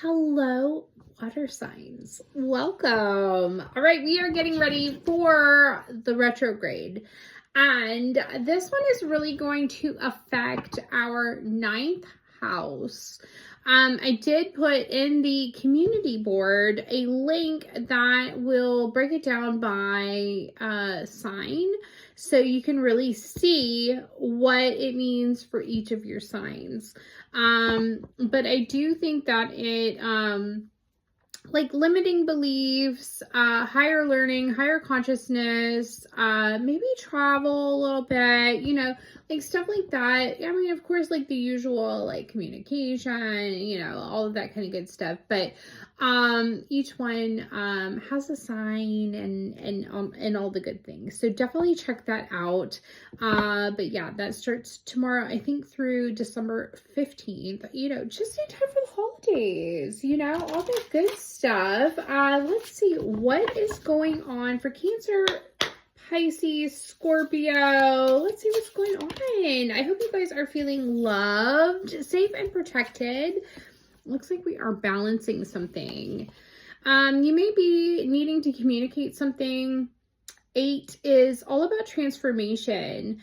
Hello, water signs. Welcome. All right, we are getting ready for the retrograde. And this one is really going to affect our ninth house. I did put in the community board a link that will break it down by sign, so you can really see what it means for each of your signs. But I do think that it like limiting beliefs, higher learning, higher consciousness, maybe travel a little bit, like stuff like that. I mean, of course, like the usual, like communication, all of that kind of good stuff. But each one has a sign and all the good things. So definitely check that out. But yeah, that starts tomorrow, I think, through December 15th. Just in time for the holidays. All that good stuff. Let's see what is going on for Cancer, Pisces, Scorpio. Let's see what's going on. I hope you guys are feeling loved, safe, and protected. Looks like we are balancing something. You may be needing to communicate something. 8 is all about transformation.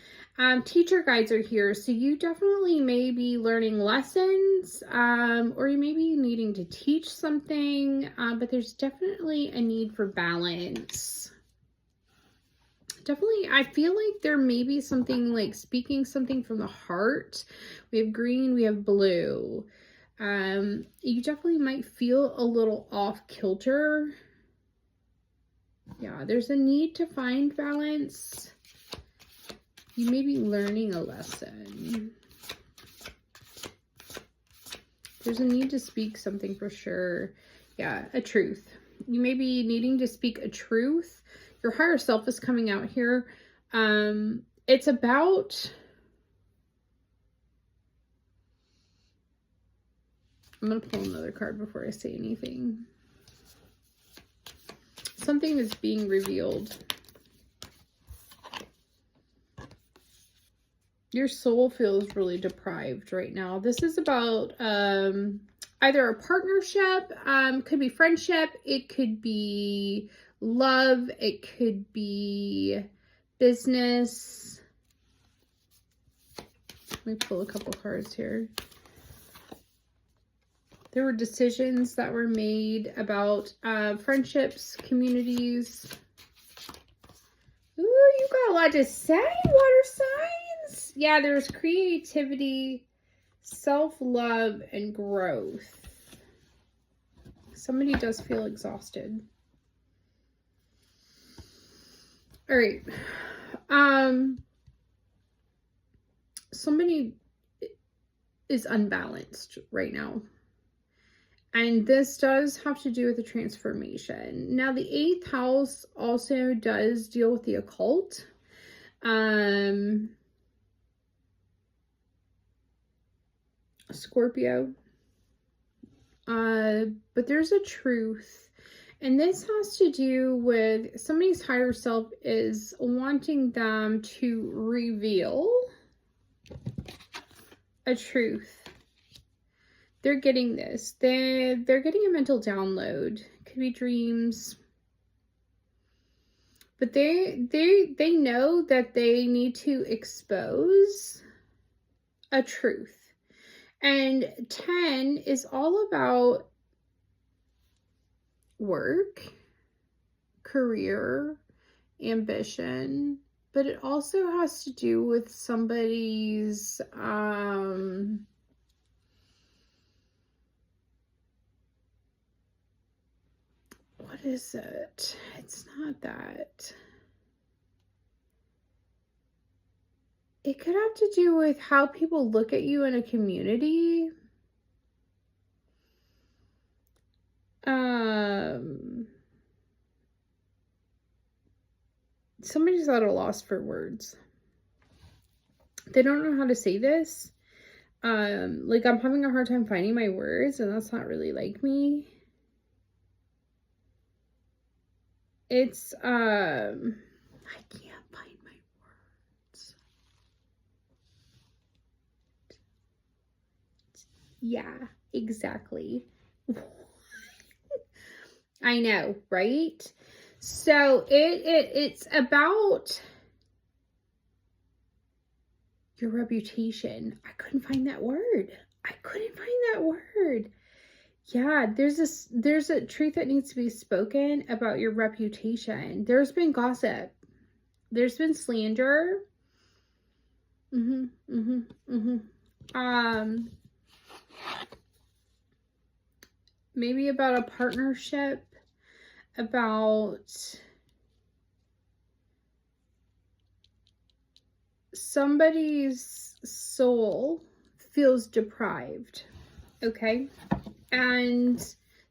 Teacher guides are here, so you definitely may be learning lessons, or you may be needing to teach something, but there's definitely a need for balance. Definitely, I feel like there may be something like speaking something from the heart. We have green, we have blue. You definitely might feel a little off kilter. Yeah, there's a need to find balance. You may be learning a lesson. There's a need to speak something for sure. Yeah, a truth. You may be needing to speak a truth. Your higher self is coming out here. It's about... I'm going to pull another card before I say anything. Something is being revealed. Your soul feels really deprived right now. This is about either a partnership, could be friendship, it could be love, it could be business. Let me pull a couple cards here. There were decisions that were made about friendships, communities. Ooh, you got a lot to say, water signs. Yeah, there's creativity, self-love, and growth. Somebody does feel exhausted. All right. Somebody is unbalanced right now. And this does have to do with the transformation. Now, the 8th house also does deal with the occult. Scorpio. But there's a truth. And this has to do with somebody's higher self is wanting them to reveal a truth. They're getting this. They're getting a mental download. Could be dreams. But they know that they need to expose a truth. And 10 is all about work, career, ambition, but it also has to do with somebody's what is it? It's not that. It could have to do with how people look at you in a community. Somebody's at a loss for words. They don't know how to say this. Like I'm having a hard time finding my words, and that's not really like me. It's, I can't find my words. Yeah, exactly. I know, right? So it's about your reputation. I couldn't find that word. Yeah, there's a truth that needs to be spoken about your reputation. There's been gossip. There's been slander. Um, maybe about a partnership, about somebody's soul feels deprived, okay? And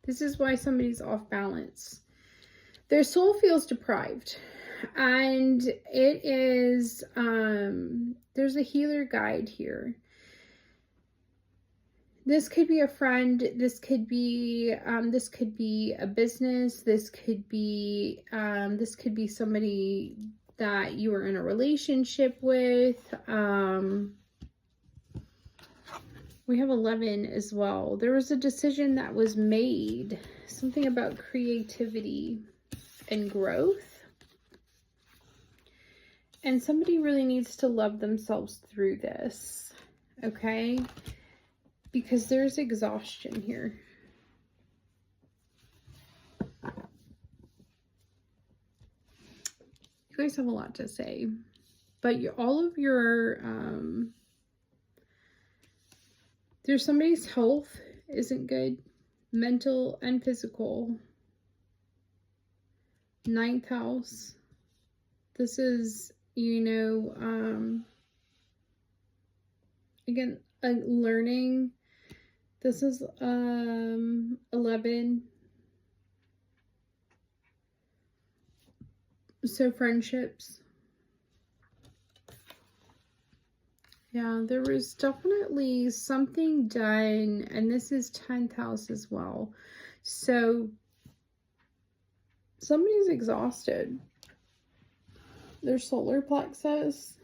this is why somebody's off balance. Their soul feels deprived. And it is, there's a healer guide here. This could be a friend. This could be a business. This could be somebody that you are in a relationship with. We have 11 as well. There was a decision that was made. Something about creativity and growth. And somebody really needs to love themselves through this. Okay? Because there's exhaustion here. You guys have a lot to say. But all of your... there's somebody's health isn't good. Mental and physical. 9th house. This is, you know, again, learning. This is 11. So friendships. Yeah, there was definitely something done, and this is 10th house as well. So somebody's exhausted. Their solar plexus.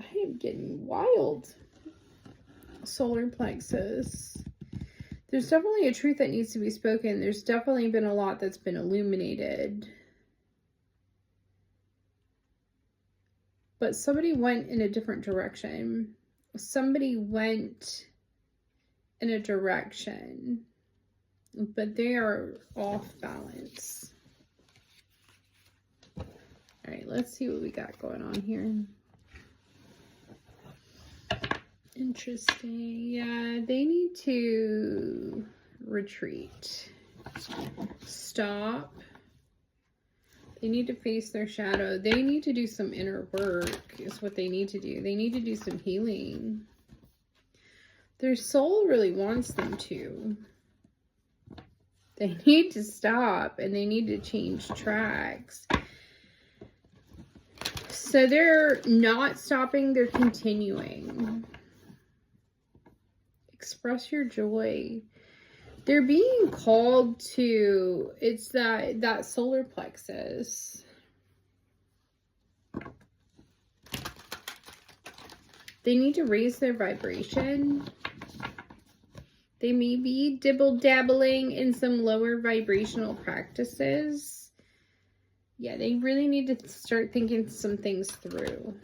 I am getting wild. Solar plexus. There's definitely a truth that needs to be spoken. There's definitely been a lot that's been illuminated. But somebody went in a different direction. Somebody went in a direction. But they are off balance. All right, let's see what we got going on here. Interesting. Yeah, they need to retreat. Stop. They need to face their shadow. They need to do some inner work is what they need to do. They need to do some healing. Their soul really wants them to. They need to stop and they need to change tracks. So they're not stopping, they're continuing. Express your joy. They're being called to, it's that solar plexus. They need to raise their vibration. They may be dibble-dabbling in some lower vibrational practices. Yeah, they really need to start thinking some things through.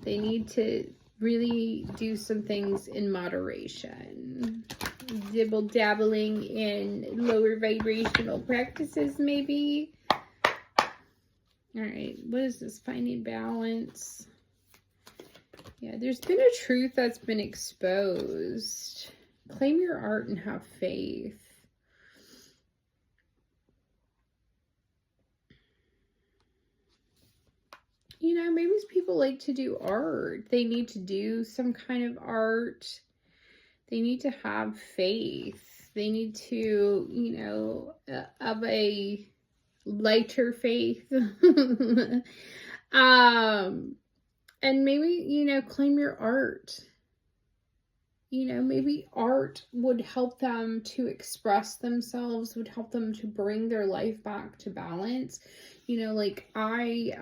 They need to really do some things in moderation. Dibble-dabbling in lower vibrational practices, maybe. All right, what is this? Finding balance. Yeah, there's been a truth that's been exposed. Claim your art and have faith. You know, maybe people like to do art. They need to do some kind of art. They need to have faith. They need to, you know, have a lighter faith. And maybe, you know, claim your art. You know, maybe art would help them to express themselves, would help them to bring their life back to balance. You know, like a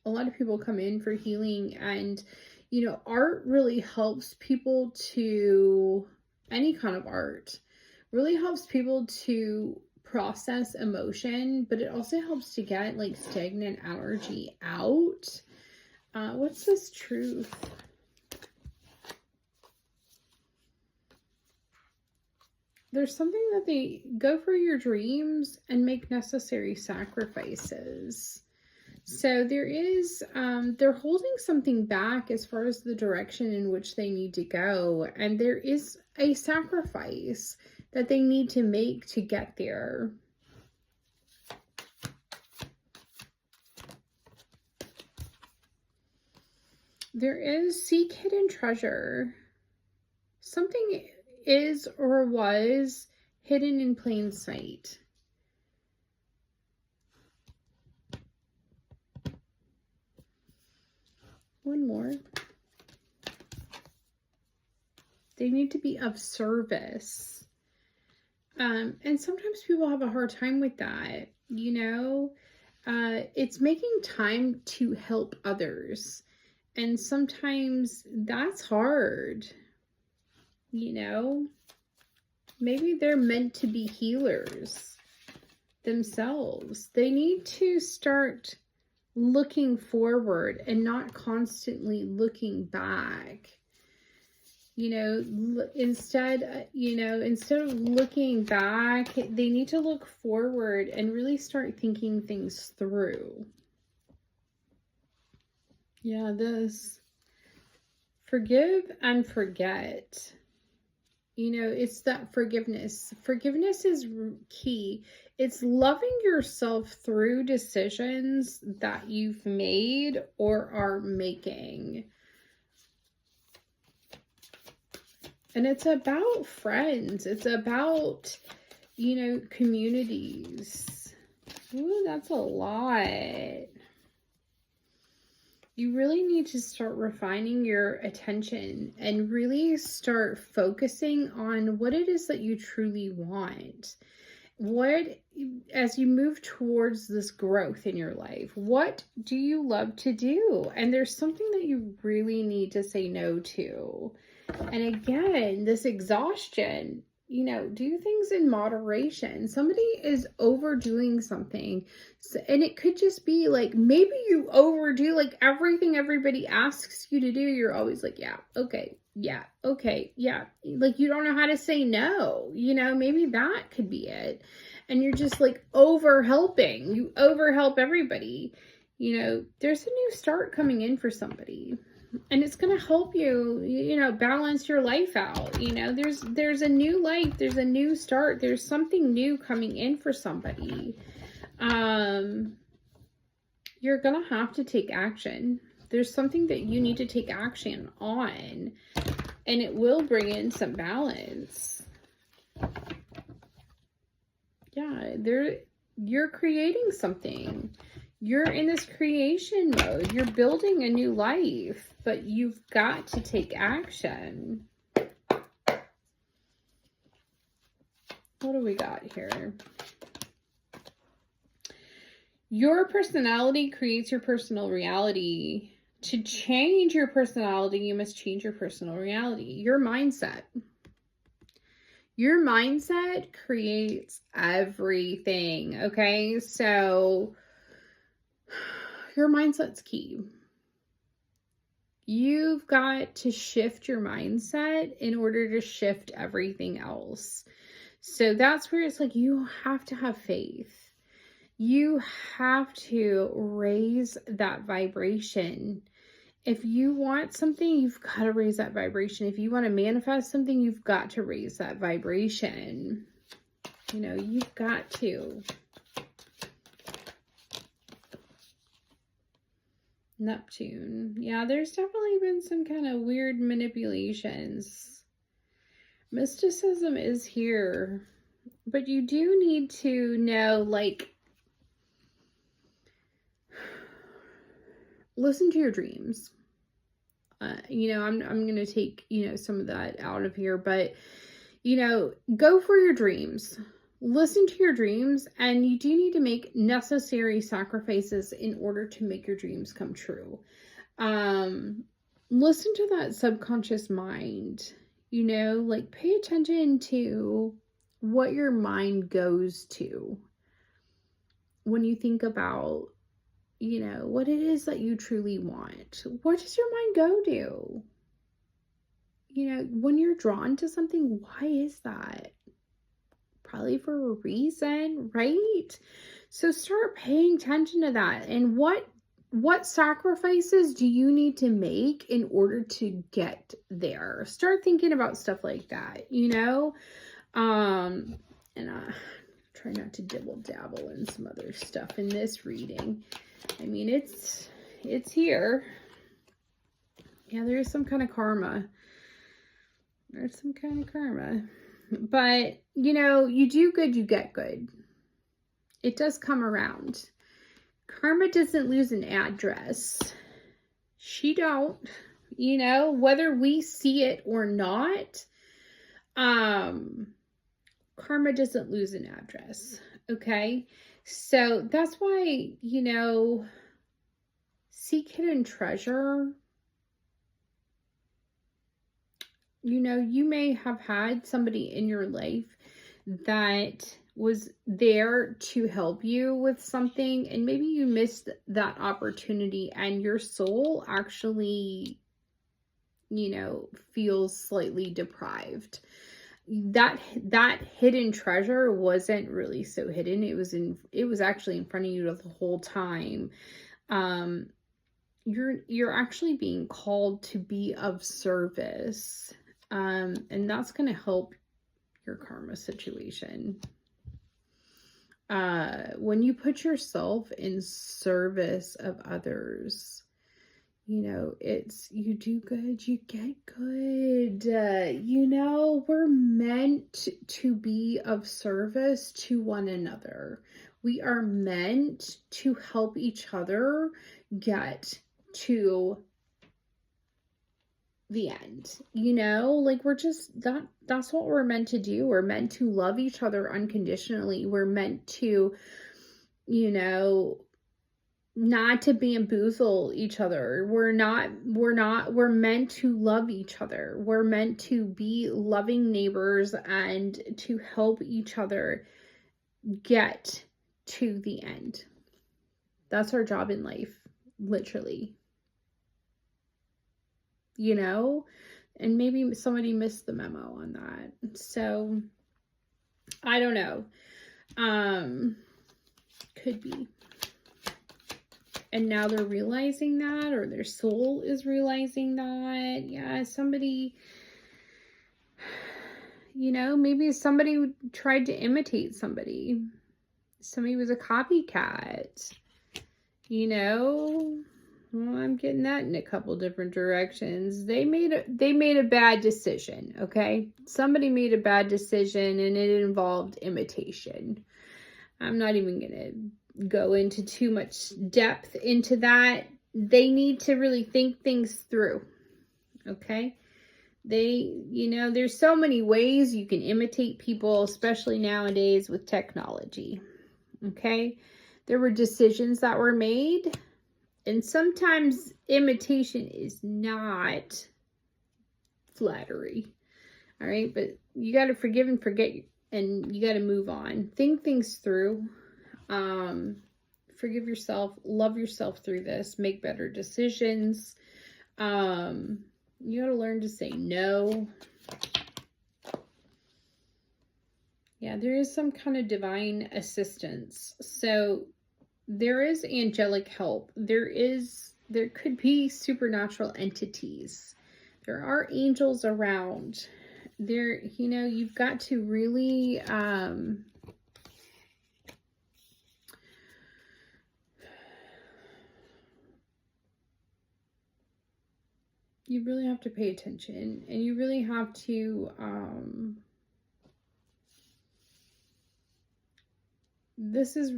lot of people come in for healing and, You know, art really helps people to, any kind of art, really helps people to process emotion, but it also helps to get like stagnant energy out. What's this truth? There's something that they go for your dreams and make necessary sacrifices. So there is, they're holding something back as far as the direction in which they need to go. And there is a sacrifice that they need to make to get there. There is seek hidden treasure. Something is or was hidden in plain sight. One more. They need to be of service. And sometimes people have a hard time with that, you know. It's making time to help others. And sometimes that's hard, you know. Maybe they're meant to be healers themselves. They need to start looking forward and not constantly looking back. You know, instead of looking back, they need to look forward and really start thinking things through. Yeah, this forgive and forget. You know, it's that forgiveness. Forgiveness is key. It's loving yourself through decisions that you've made or are making. And it's about friends. It's about, you know, communities. Ooh, that's a lot. You really need to start refining your attention and really start focusing on what it is that you truly want. As you move towards this growth in your life, what do you love to do? And there's something that you really need to say no to. And again, this exhaustion, you know, do things in moderation. Somebody is overdoing something. And it could just be like, maybe you overdo like everything everybody asks you to do. You're always like, yeah, okay, yeah, okay, yeah. Like you don't know how to say no, you know, maybe that could be it. And you're just like over helping. You over help everybody. You know, there's a new start coming in for somebody. And it's going to help you, you know, balance your life out. You know, there's a new life. There's a new start. There's something new coming in for somebody. You're going to have to take action. There's something that you need to take action on. And it will bring in some balance. Yeah, you're creating something. You're in this creation mode. You're building a new life, but you've got to take action. What do we got here? Your personality creates your personal reality. To change your personality, you must change your personal reality. Your mindset. Your mindset creates everything, okay? So your mindset's key. You've got to shift your mindset in order to shift everything else. So that's where it's like you have to have faith. You have to raise that vibration. If you want something, you've got to raise that vibration. If you want to manifest something, you've got to raise that vibration. You know, you've got to. Neptune. Yeah, there's definitely been some kind of weird manipulations. Mysticism is here. But you do need to know, like, listen to your dreams. You know, I'm going to take, you know, some of that out of here. But, you know, go for your dreams. Listen to your dreams, and you do need to make necessary sacrifices in order to make your dreams come true. listen to that subconscious mind, you know, like pay attention to what your mind goes to when you think about, you know, what it is that you truly want. What does your mind go to? You know, when you're drawn to something, why is that? Probably for a reason, right? So start paying attention to that. And what sacrifices do you need to make in order to get there? Start thinking about stuff like that, you know? And try not to dibble dabble in some other stuff in this reading. I mean, it's here. Yeah, there is some kind of karma. There's some kind of karma. But, you know, you do good, you get good. It does come around. Karma doesn't lose an address. She don't. You know, whether we see it or not, karma doesn't lose an address. Okay? So that's why, you know, seek hidden treasure. You know, you may have had somebody in your life that was there to help you with something, and maybe you missed that opportunity, and your soul actually, you know, feels slightly deprived. That hidden treasure wasn't really so hidden. It was actually in front of you the whole time. You're actually being called to be of service. And that's going to help your karma situation. When you put yourself in service of others, you know, you do good, you get good. You know, we're meant to be of service to one another. We are meant to help each other get to the end, you know, like we're just that's what we're meant to do. We're meant to love each other unconditionally. We're meant to, you know, not to bamboozle each other. We're meant to love each other. We're meant to be loving neighbors and to help each other get to the end. That's our job in life, literally. You know, and maybe somebody missed the memo on that. So I don't know. Could be. And now they're realizing that, or their soul is realizing that. Yeah, somebody, you know, maybe somebody tried to imitate somebody. Somebody was a copycat, you know. Well, I'm getting that in a couple different directions. They made a bad decision, okay? Somebody made a bad decision and it involved imitation. I'm not even going to go into too much depth into that. They need to really think things through, okay? You know, there's so many ways you can imitate people, especially nowadays with technology, okay? There were decisions that were made. And sometimes imitation is not flattery. All right. But you got to forgive and forget, and you got to move on. Think things through. Forgive yourself. Love yourself through this. Make better decisions. You got to learn to say no. Yeah, there is some kind of divine assistance. So there is angelic help. There could be supernatural entities. There are angels around. There, you know, you've got to really you really have to pay attention, and you really have to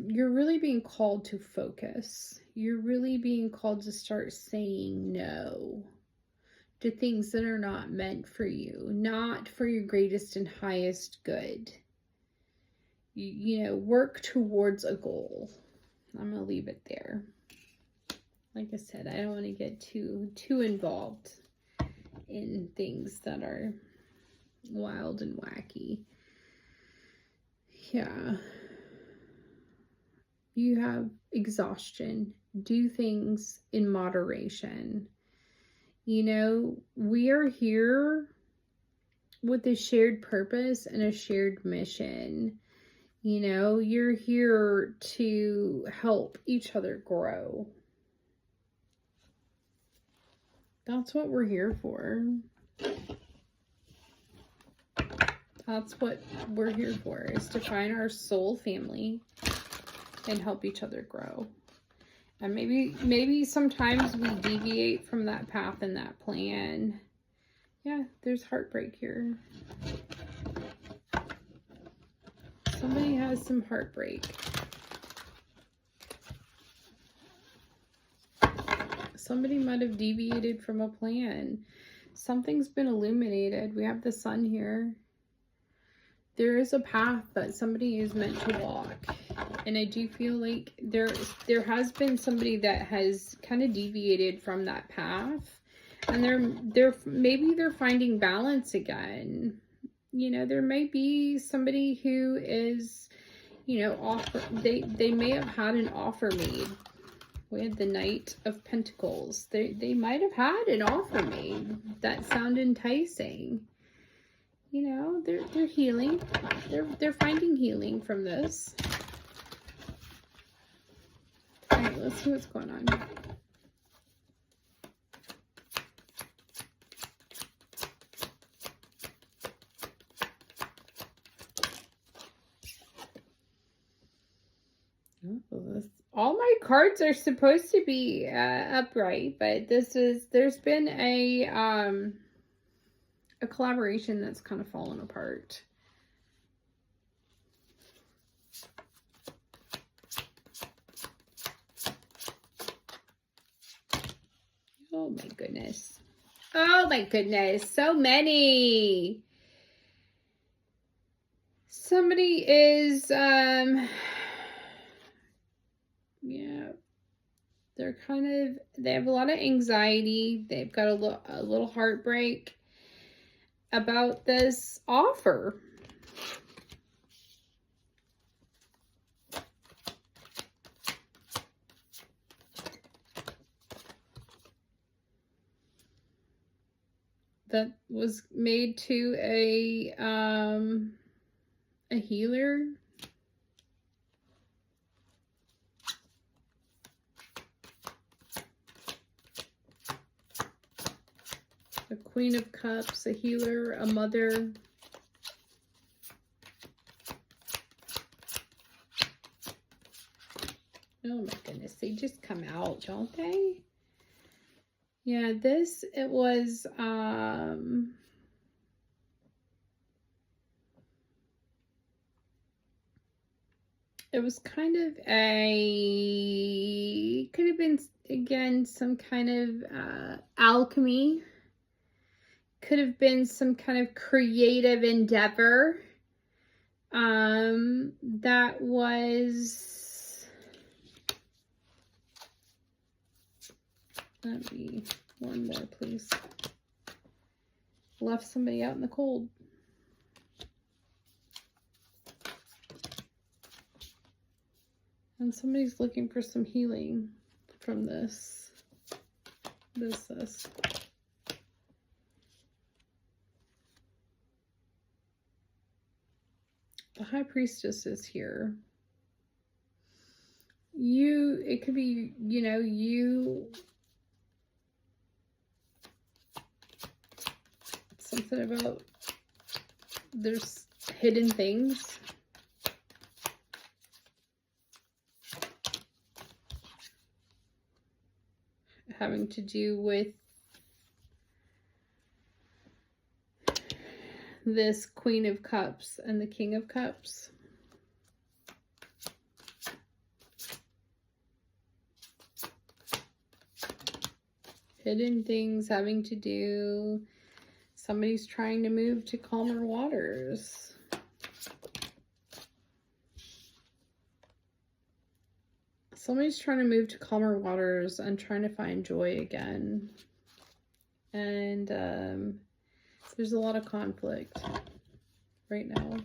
you're really being called to focus. You're really being called to start saying no to things that are not meant for you, not for your greatest and highest good. You know, work towards a goal. I'm going to leave it there. Like I said, I don't want to get too involved. in things that are wild and wacky. Yeah. You have exhaustion. Do things in moderation. You know, we are here with a shared purpose and a shared mission. You know, you're here to help each other grow. That's what we're here for. That's what we're here for, is to find our soul family and help each other grow. And maybe sometimes we deviate from that path and that plan. Yeah, there's heartbreak here. Somebody has some heartbreak. Somebody might have deviated from a plan. Something's been illuminated. We have the sun here. There is a path that somebody is meant to walk. And I do feel like there has been somebody that has kind of deviated from that path. And maybe they're finding balance again. You know, there may be somebody who is, you know, they may have had an offer made. We had the Knight of Pentacles. They might have had an offer made that sounded enticing. You know, they're healing. They're finding healing from this. All right, let's see what's going on. All my cards are supposed to be upright, but there's been a collaboration that's kind of fallen apart. Oh my goodness. Oh my goodness. So many. Somebody is, yeah, they have a lot of anxiety. They've got a little heartbreak about this offer. That was made to a healer. A Queen of Cups, a healer, a mother. Oh my goodness, they just come out, don't they? Yeah, it was, it was kind of could have been, again, some kind of alchemy. Could have been some kind of creative endeavor that was, let me, one more please, left somebody out in the cold. And somebody's looking for some healing from this. The High Priestess is here. It could be, you know, something about, there's hidden things. Having to do with this Queen of Cups and the King of Cups. Hidden things having to do, somebody's trying to move to calmer waters. Somebody's trying to move to calmer waters and trying to find joy again. And there's a lot of conflict right now.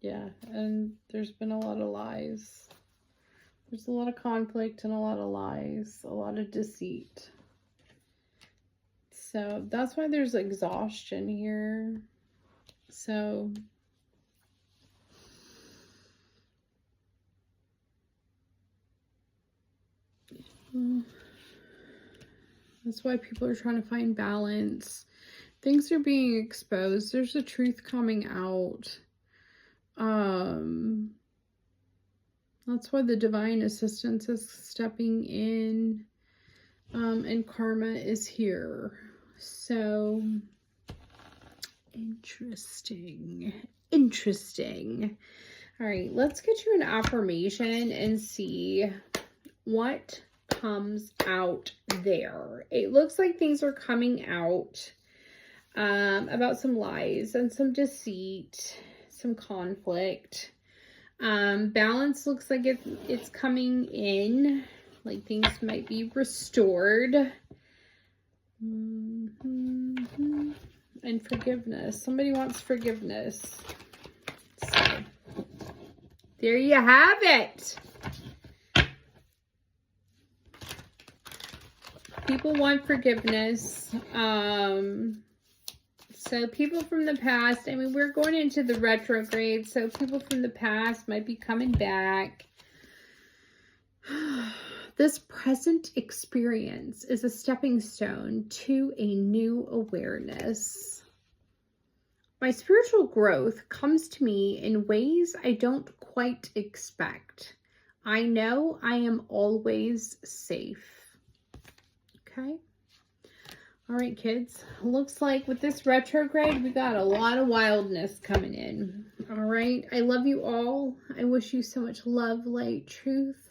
Yeah, and there's been a lot of lies. There's a lot of conflict and a lot of lies, a lot of deceit. So that's why there's exhaustion here. So that's why people are trying to find balance. Things are being exposed. There's a truth coming out. That's why the divine assistance is stepping in, and karma is here. So interesting. All right, let's get you an affirmation and see what comes out there. It looks like things are coming out about some lies and some deceit, some conflict. Balance looks like it's coming in, like things might be restored. And forgiveness. Somebody wants forgiveness. So, there you have it. People want forgiveness. So people from the past, I mean, we're going into the retrograde, so people from the past might be coming back. This present experience is a stepping stone to a new awareness. My spiritual growth comes to me in ways I don't quite expect. I know I am always safe. Okay. All right, kids. Looks like with this retrograde, we got a lot of wildness coming in. All right. I love you all. I wish you so much love, light, truth,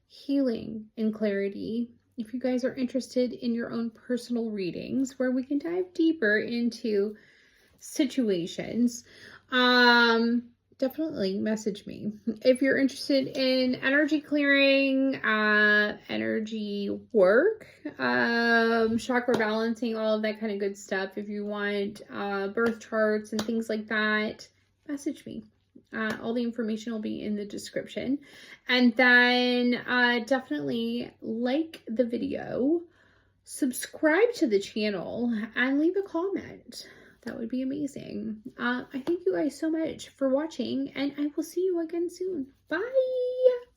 healing, and clarity. If you guys are interested in your own personal readings where we can dive deeper into situations, definitely message me. If you're interested in energy clearing, energy work, chakra balancing, all of that kind of good stuff. If you want birth charts and things like that, message me. All the information will be in the description. And then definitely like the video, subscribe to the channel, and leave a comment. That would be amazing. I thank you guys so much for watching, and I will see you again soon. Bye!